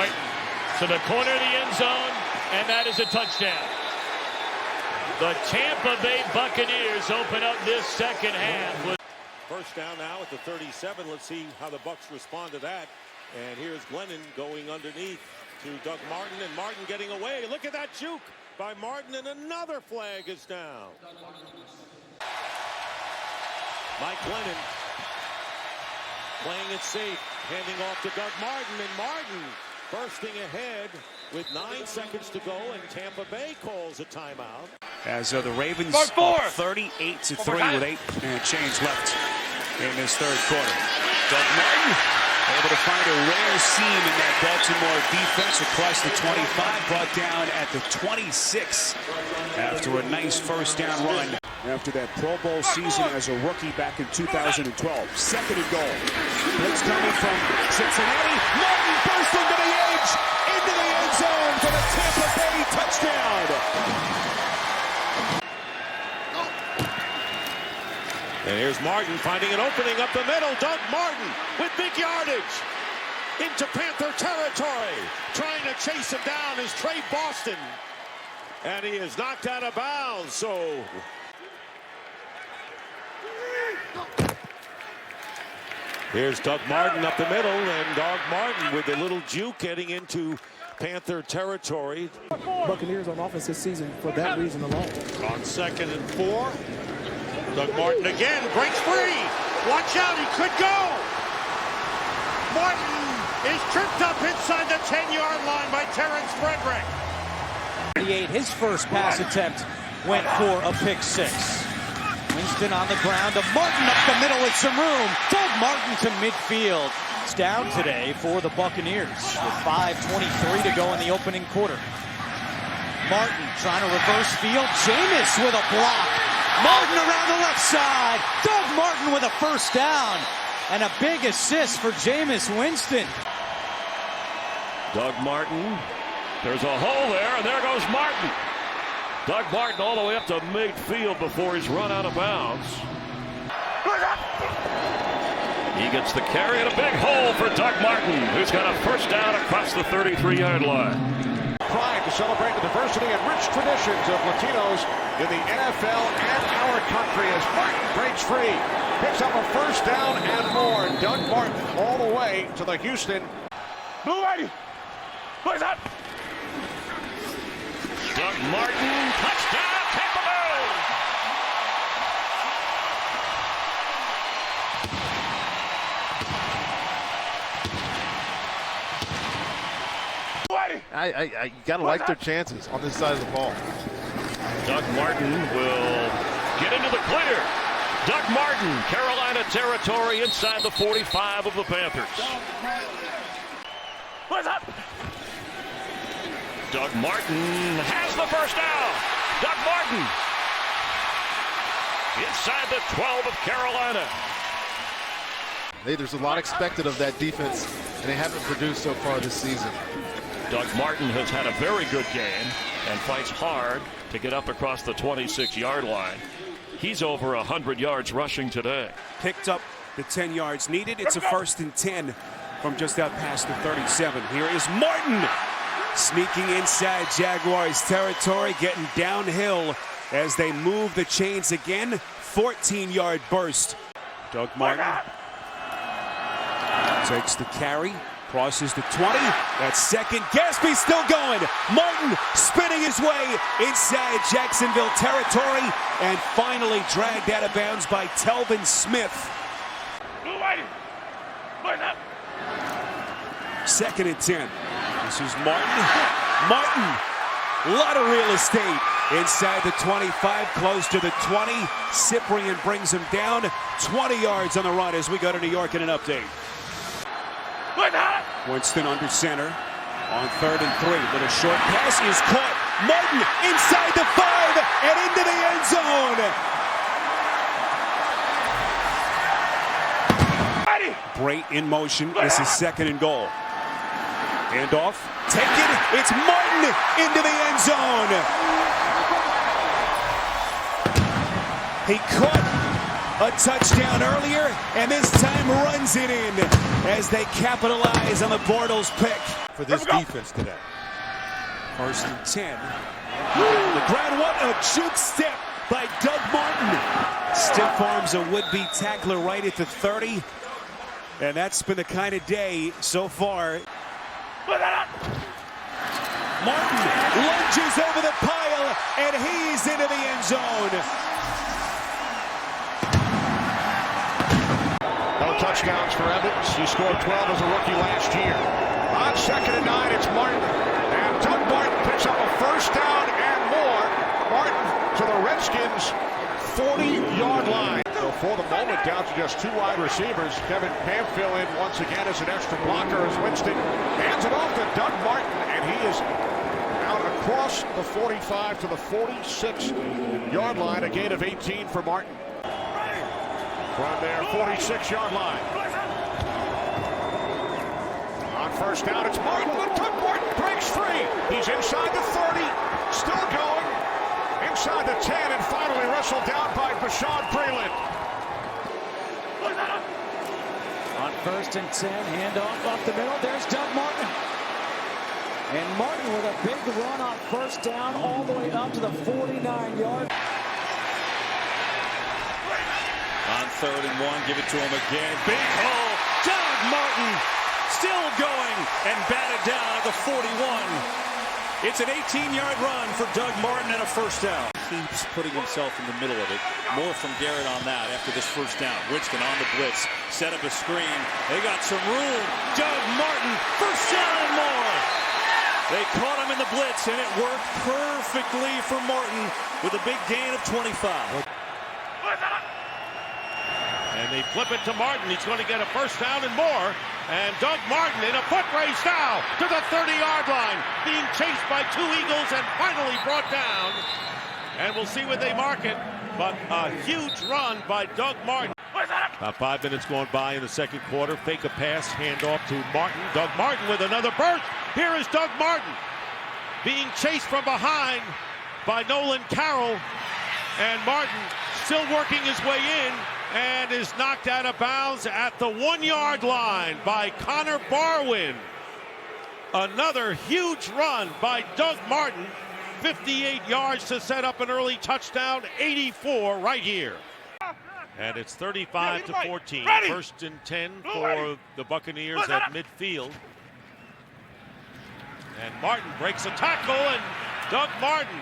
Martin to the corner of the end zone, and that is a touchdown. The Tampa Bay Buccaneers open up this second half. First down now at the 37. Let's see how the Bucs respond to that. And here's Glennon going underneath to Doug Martin, and Martin getting away. Look at that juke by Martin, and another flag is down. Mike Glennon playing it safe, handing off to Doug Martin, and Martin bursting ahead with 9 seconds to go, and Tampa Bay calls a timeout. As the Ravens up 38-3 with 8 and change left in this third quarter. Doug Martin able to find a rare seam in that Baltimore defense across the 25, brought down at the 26 after a nice first down run. After that Pro Bowl season as a rookie back in 2012. Second and goal. Blitz coming from Cincinnati. Martin burst into the edge, into the end zone for the Tampa Bay touchdown. And here's Martin finding an opening up the middle. Doug Martin with big yardage into Panther territory. Trying to chase him down is Trey Boston. And he is knocked out of bounds. So here's Doug Martin up the middle, and Doug Martin with a little juke getting into Panther territory. Buccaneers on offense this season for that reason alone. On 2nd and 4. Doug Martin again breaks free. Watch out, he could go. Martin is tripped up inside the 10-yard line by Terrence Frederick. His first pass attempt went for a pick 6. Winston on the ground to Martin up the middle with some room. Doug Martin to midfield. It's down today for the Buccaneers with 5:23 to go in the opening quarter. Martin trying to reverse field. Jameis with a block. Martin around the left side. Doug Martin with a first down. And a big assist for Jameis Winston. Doug Martin. There's a hole there, and there goes Martin. Doug Martin all the way up to midfield before he's run out of bounds. He gets the carry, and a big hole for Doug Martin, who's got a first down across the 33-yard line. Pride to celebrate the diversity and rich traditions of Latinos in the NFL and our country as Martin breaks free, picks up a first down and more. Doug Martin all the way to the Houston. Blue Lady, what's up? Doug Martin, touchdown, Tampa Bay! You gotta like their chances on this side of the ball. Doug Martin will get into the clear. Doug Martin, Carolina territory inside the 45 of the Panthers. What's up? Doug Martin has the first down. Doug Martin inside the 12 of Carolina. Hey, there's a lot expected of that defense, and they haven't produced so far this season. Doug Martin has had a very good game and fights hard to get up across the 26-yard line. He's over 100 yards rushing today. Picked up the 10 yards needed. It's a 1st and 10 from just out past the 37. Here is Martin sneaking inside Jaguars territory, getting downhill as they move the chains again. 14-yard burst. Doug Martin takes the carry, crosses the 20. That's second. Gaspy still going. Martin spinning his way inside Jacksonville territory and finally dragged out of bounds by Telvin Smith. 2nd and 10. This is Martin. Martin, a lot of real estate inside the 25, close to the 20. Cyprian brings him down 20 yards on the run as we go to New York in an update. Winston under center on 3rd and 3. Little short pass is caught. Martin inside the 5 and into the end zone. Bray in motion. This is 2nd and goal. Handoff. Taken. It's Martin into the end zone. He caught A touchdown earlier, and this time runs it in as they capitalize on the Bortles pick. For this defense today. 1st and 10. The ground, what a juke step by Doug Martin. Stiff arms a would-be tackler right at the 30. And that's been the kind of day so far. Martin lunges over the pile, and he's into the end zone. No touchdowns for Evans. He scored 12 as a rookie last year. On 2nd and 9, it's Martin. And Doug Martin picks up a first down and more. Martin to the Redskins' 40-yard line. So for the moment, down to just 2 wide receivers. Kevin Pamphil in once again as an extra blocker as Winston hands it off to Doug Martin, and he is out across the 45 to the 46-yard line. A gain of 18 for Martin. From their 46-yard line. On 1st down, it's Martin. Doug Martin breaks free. He's inside the 30, still going. Inside the 10, and finally wrestled down by Bashaud Breeland. On 1st and 10, handoff up the middle. There's Doug Martin. And Martin with a big run on 1st down all the way up to the 49-yard. On 3rd and 1, give it to him again. Big hole. Doug Martin still going and batted down at the 41. It's an 18-yard run for Doug Martin and a 1st down. Keeps putting himself in the middle of it. More from Garrett on that after this 1st down. Winston on the blitz. Set up a screen. They got some room. Doug Martin, 1st down and more. They caught him in the blitz, and it worked perfectly for Martin with a big gain of 25. And they flip it to Martin. He's going to get a 1st down and more. And Doug Martin in a foot race now to the 30-yard line. Being chased by 2 Eagles and finally brought down. And we'll see where they mark it. But a huge run by Doug Martin. About 5 minutes going by in the 2nd quarter. Fake a pass, handoff to Martin. Doug Martin with another burst. Here is Doug Martin being chased from behind by Nolan Carroll. And Martin still working his way in. And is knocked out of bounds at the 1-yard line by Connor Barwin. Another huge run by Doug Martin. 58 yards to set up an early touchdown. 84 right here. And it's 35 to 14. 1st and 10 for the Buccaneers at midfield. And Martin breaks a tackle, and Doug Martin.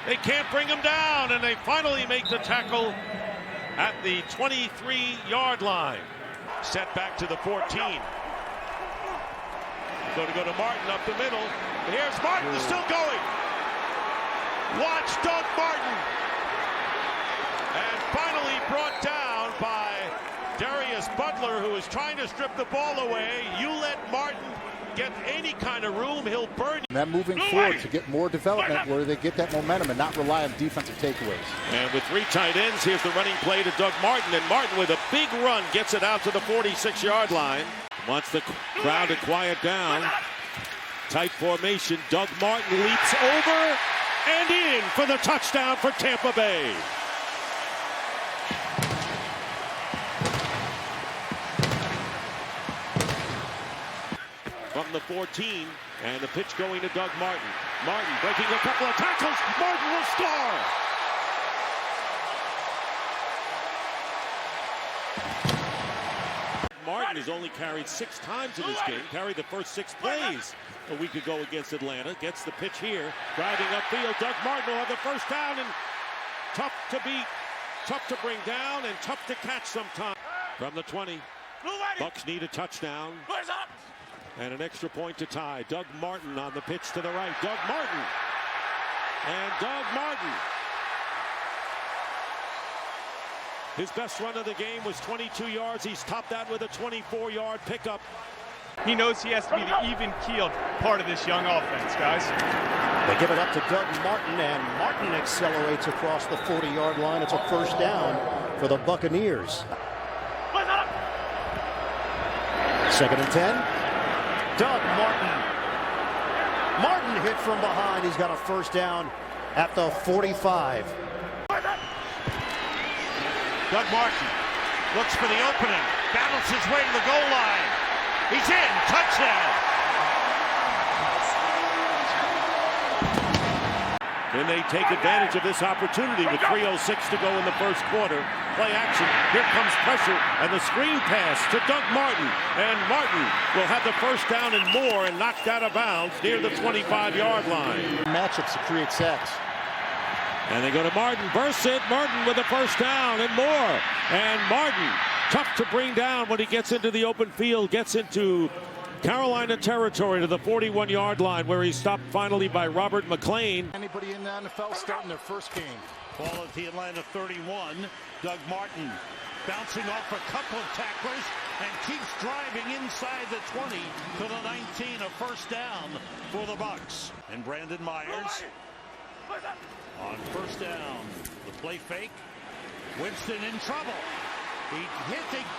They can't bring him down, and they finally make the tackle at the 23-yard line. Set back to the 14. Going to go to Martin up the middle. Here's Martin, still going. Watch Doug Martin. And finally brought down by Darius Butler, who is trying to strip the ball away. You let Martin get any kind of room, he'll burn you. And then moving forward to get more development where they get that momentum and not rely on defensive takeaways. And with 3 tight ends, here's the running play to Doug Martin. And Martin with a big run gets it out to the 46-yard line. Wants the crowd to quiet down. Tight formation. Doug Martin leaps over and in for the touchdown for Tampa Bay. From the 14, and the pitch going to Doug Martin. Martin breaking a couple of tackles. Martin will score. Martin has only carried 6 times in this game. Carried the first 6 plays a week ago against Atlanta. Gets the pitch here. Driving upfield. Doug Martin will have the 1st down, and tough to beat, tough to bring down, and tough to catch sometimes. From the 20, Bucs need a touchdown. And an extra point to tie. Doug Martin on the pitch to the right. Doug Martin. And Doug Martin. His best run of the game was 22 yards. He's topped that with a 24-yard pickup. He knows he has to be the even-keeled part of this young offense, guys. They give it up to Doug Martin, and Martin accelerates across the 40-yard line. It's a 1st down for the Buccaneers. 2nd and 10. Doug Martin. Martin hit from behind. He's got a 1st down at the 45. Doug Martin looks for the opening, battles his way to the goal line. He's in, touchdown. Then they take advantage of this opportunity with 3:06 to go in the first quarter. Play action. Here comes pressure and the screen pass to Doug Martin. And Martin will have the first down and more and knocked out of bounds near the 25-yard line. Matchups to create sacks. And they go to Martin. Bursts it. Martin with the first down and more. And Martin, tough to bring down when he gets into the open field, gets into Carolina territory to the 41-yard line where he's stopped finally by Robert McClain. Anybody in the NFL starting their first game. Ball at the Atlanta 31. Doug Martin bouncing off a couple of tacklers and keeps driving inside the 20 to the 19. A first down for the Bucs. And Brandon Myers on first down. The play fake. Winston in trouble. He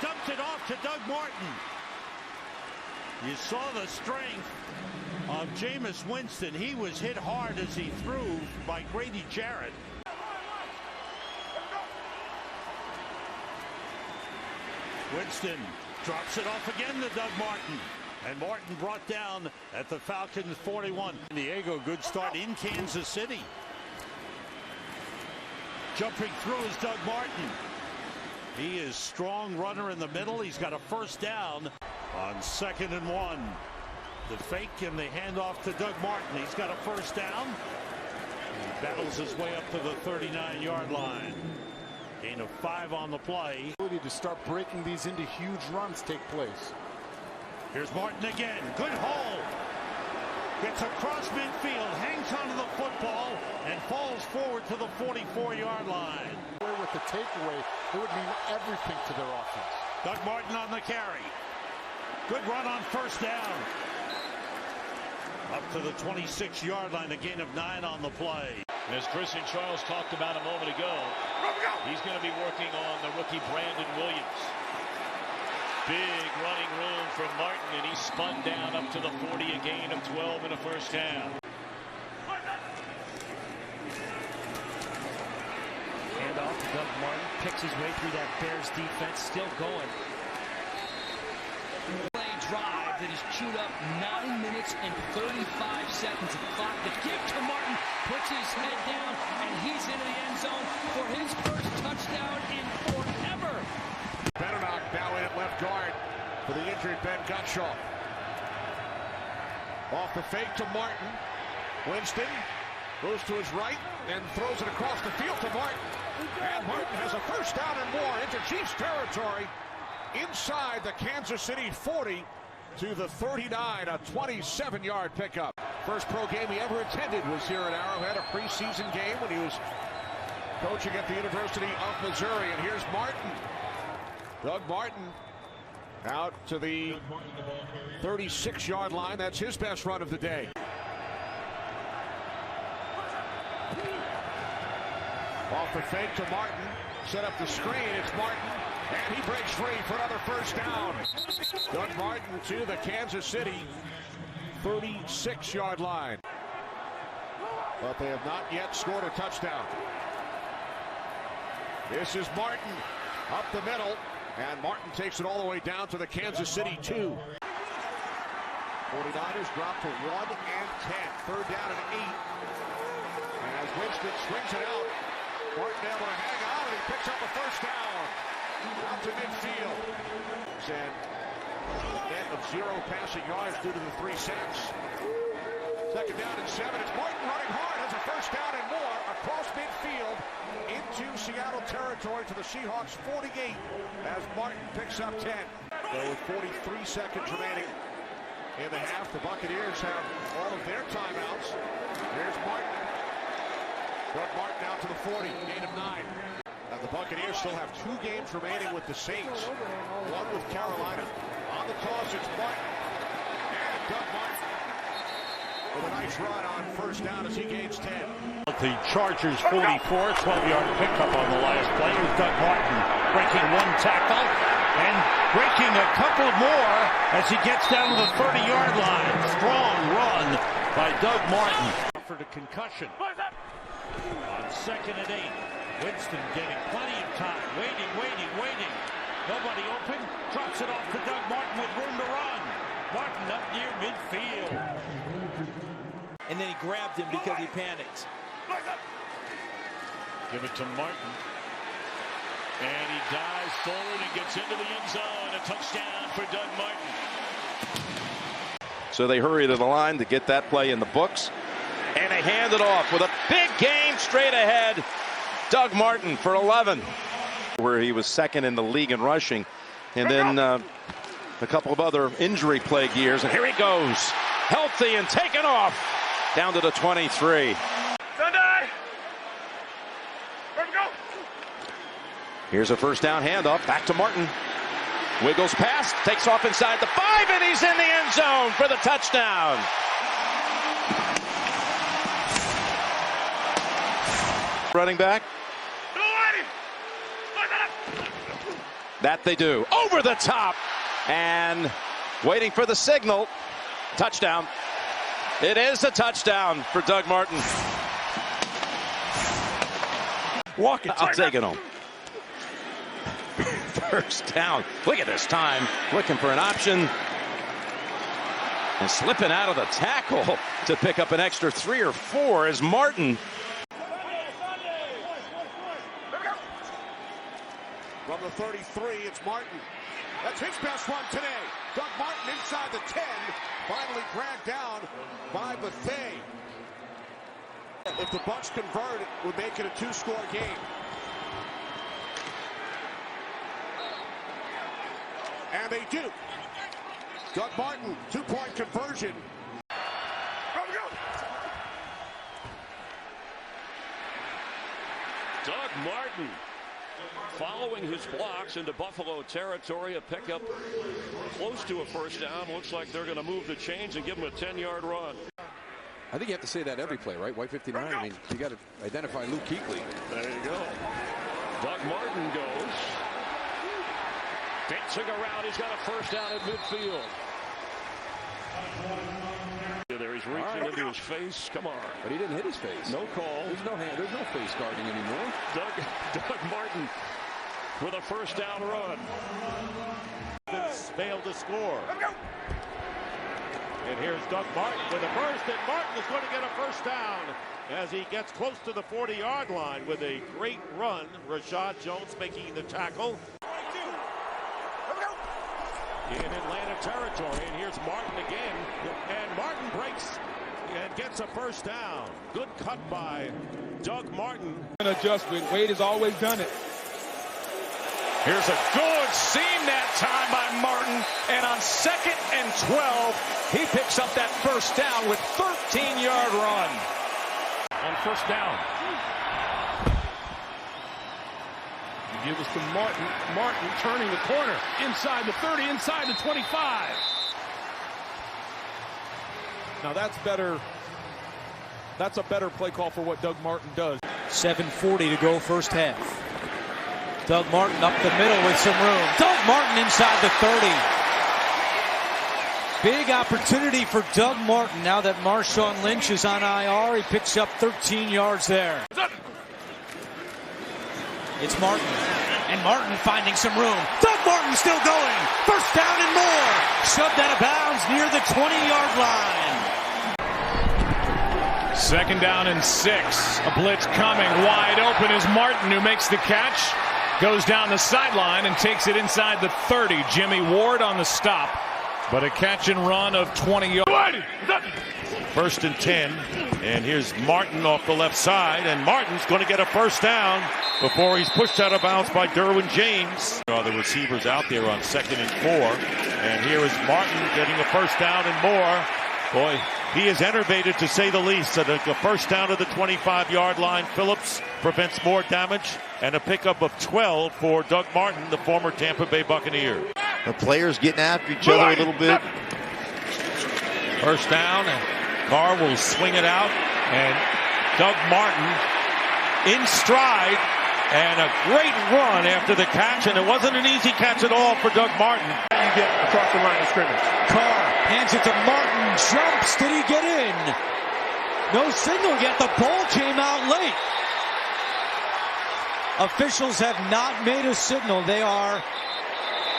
dumped it off to Doug Martin. You saw the strength of Jameis Winston. He was hit hard as he threw by Grady Jarrett. Winston drops it off again to Doug Martin. And Martin brought down at the Falcons 41. San Diego, good start in Kansas City. Jumping through is Doug Martin. He is strong runner in the middle. He's got a first down on 2nd and 1. The fake and the handoff to Doug Martin. He's got a first down. He battles his way up to the 39-yard line. Gain of 5 on the play. To start breaking these into huge runs take place. Here's Martin again. Good hole. Gets across midfield, hangs onto the football, and falls forward to the 44-yard line. With the takeaway, it would mean everything to their offense. Doug Martin on the carry. Good run on first down. Up to the 26-yard line, a gain of 9 on the play. As Chris and Charles talked about a moment ago, he's going to be working on the rookie Brandon Williams. Big running room from Martin, and he spun down up to the 40, a gain of 12 and a first down. Hand off to Doug Martin, picks his way through that Bears defense, still going. Play drive that is chewed up 9 minutes and 35 seconds of clock. The give to Martin, puts his head down, and he's into the end zone for his first touchdown in forever. Benenoch now in at left guard for the injured Ben Gutshaw. Off the fake to Martin. Winston goes to his right and throws it across the field to Martin. And Martin has a first down and more into Chiefs territory inside the Kansas City 40 to the 39, a 27-yard pickup. First pro game he ever attended was here at Arrowhead, a preseason game when he was coaching at the University of Missouri. And here's Martin. Doug Martin out to the 36-yard line. That's his best run of the day. Off the fake to Martin. Set up the screen. It's Martin. And he breaks free for another first down. Doug Martin to the Kansas City 36-yard line. But they have not yet scored a touchdown. This is Martin up the middle. And Martin takes it all the way down to the Kansas City 2. 49ers drop to 1 and 10. Third down and 8. As Winston swings it out. Martin able to hang on, and he picks up a first down. Out to midfield. And net of 0 passing yards due to the 3 sacks. Second down and 7. It's Martin running hard. Has a first down and more across midfield into Seattle territory to the Seahawks 48 as Martin picks up 10. So with 43 seconds remaining in the half, the Buccaneers have all of their timeouts. Here's Martin. Doug Martin out to the 40, gain of 9. Now the Buccaneers still have 2 games remaining with the Saints. One with Carolina. On the toss, it's Martin. And Doug Martin with a nice run on first down as he gains 10. The Chargers 44, 12-yard pickup on the last play with Doug Martin breaking 1 tackle and breaking a couple more as he gets down to the 30-yard line. Strong run by Doug Martin. Suffered a concussion. On 2nd and 8. Winston getting plenty of time. Waiting. Nobody open. Drops it off to Doug Martin with room to run. Martin up near midfield. And then he grabbed him because he panicked. Give it to Martin. And he dives forward and gets into the end zone. A touchdown for Doug Martin. So they hurry to the line to get that play in the books. And they hand it off with a big game straight ahead. Doug Martin for 11. Where he was second in the league in rushing. And then a couple of other injury-plagued years. And here he goes. Healthy and taken off. Down to the 23. Here's a first down handoff. Back to Martin. Wiggles past. Takes off inside the 5. And he's in the end zone for the touchdown. Running back. That they do. Over the top. And waiting for the signal. Touchdown. It is a touchdown for Doug Martin. Walk it. I'll take it home. First down. Look at this time. Looking for an option. And slipping out of the tackle to pick up an extra 3 or 4 is Martin. From the 33, it's Martin. That's his best run today. Doug Martin inside the 10. Finally dragged down by Bethea. If the Bucs convert, it would make it a 2-score game. And they do. Doug Martin, 2-point conversion. Doug Martin following his blocks into Buffalo territory, a pickup close to a first down. Looks like they're going to move the chains and give him a 10-yard run. I think you have to say that every play, right? White 59. I mean, you got to identify Luke Kuechly. There you go. Doug Martin goes. Dancing around. He's got a first down at midfield. There he's reaching into his face. Come on. But he didn't hit his face. No call. There's no hand. There's no face guarding anymore. Doug Martin with a first down run. Failed to score. And here's Doug Martin with a burst, and Martin is going to get a first down as he gets close to the 40-yard line with a great run. Rashad Jones making the tackle. In Atlanta territory, and here's Martin again, and Martin breaks and gets a first down. Good cut by Doug Martin. An adjustment. Wade has always done it. Here's a good seam that time by Martin, and on 2nd and 12, he picks up that first down with 13-yard run. On first down. Give us to Martin. Martin turning the corner. Inside the 30, inside the 25. Now that's better. That's a better play call for what Doug Martin does. 7:40 to go first half. Doug Martin up the middle with some room. Doug Martin inside the 30. Big opportunity for Doug Martin now that Marshawn Lynch is on IR. He picks up 13 yards there. It's Martin, and Martin finding some room. Doug Martin still going. First down and more. Shoved out of bounds near the 20-yard line. 2nd down and 6. A blitz coming. Wide open is Martin, who makes the catch. Goes down the sideline and takes it inside the 30. Jimmy Ward on the stop. But a catch and run of 20 yards. 1st and 10, and here's Martin off the left side, and Martin's going to get a first down before he's pushed out of bounds by Derwin James. The receivers out there on 2nd and 4, and here is Martin getting a first down and more. Boy, he is enervated to say the least. So the first down to the 25-yard line. Phillips prevents more damage, and a pickup of 12 for Doug Martin, the former Tampa Bay Buccaneer. The players getting after each other a little bit. First down, and Carr will swing it out, and Doug Martin in stride, and a great run after the catch, and it wasn't an easy catch at all for Doug Martin. You get across the line of scrimmage. Carr hands it to Martin, jumps, did he get in? No signal yet, the ball came out late. Officials have not made a signal. They are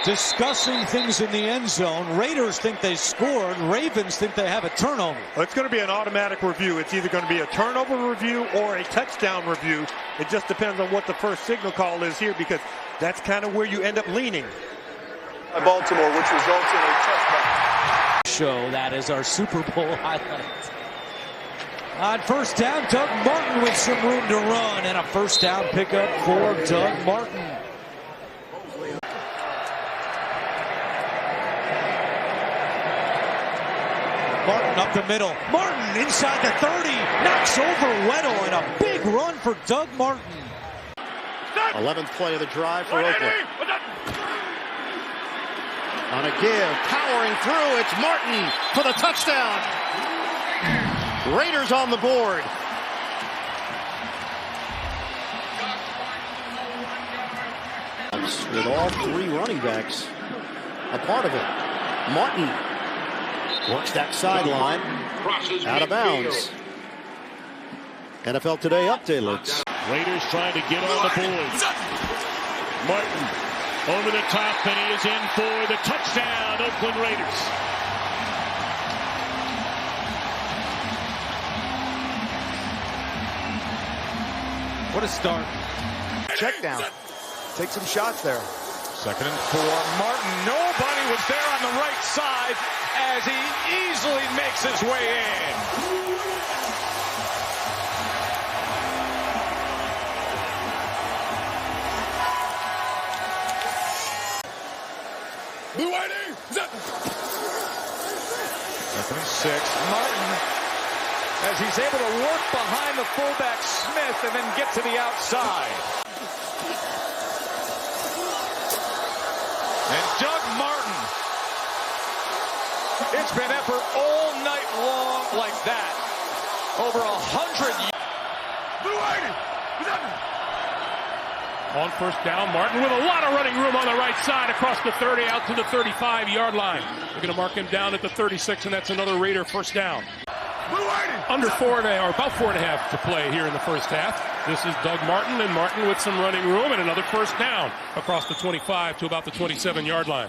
discussing things in the end zone. Raiders think they scored. Ravens think they have a turnover. Well, it's going to be an automatic review. It's either going to be a turnover review or a touchdown review. It just depends on what the first signal call is here, because that's kind of where you end up leaning. Baltimore, which results in a touchdown. Show that is our Super Bowl highlight. On first down, Doug Martin with some room to run, and a first down pickup for Doug Martin. Martin up the middle. Martin inside the 30. Knocks over Weddle, and a big run for Doug Martin. 11th play of the drive for Oakland. On a give, powering through, it's Martin for the touchdown. Raiders on the board. With all three running backs a part of it. Martin works that sideline, out of bounds. NFL Today update looks. Raiders trying to get on the board. Martin over the top, and he is in for the touchdown, Oakland Raiders. What a start. Check down. Take some shots there. 2nd and 4. Martin, nobody was there on the right side as he easily makes his way in. Blue ID. 2nd and 6. Martin, as he's able to work behind the fullback Smith and then get to the outside. And Doug Martin. It's been effort all night long like that. Over 100. On first down, Martin with a lot of running room on the right side across the 30 out to the 35-yard line. They're going to mark him down at the 36, and that's another Raider first down. Under 4.5, or about 4.5 to play here in the first half. This is Doug Martin, and Martin with some running room and another first down across the 25 to about the 27-yard line.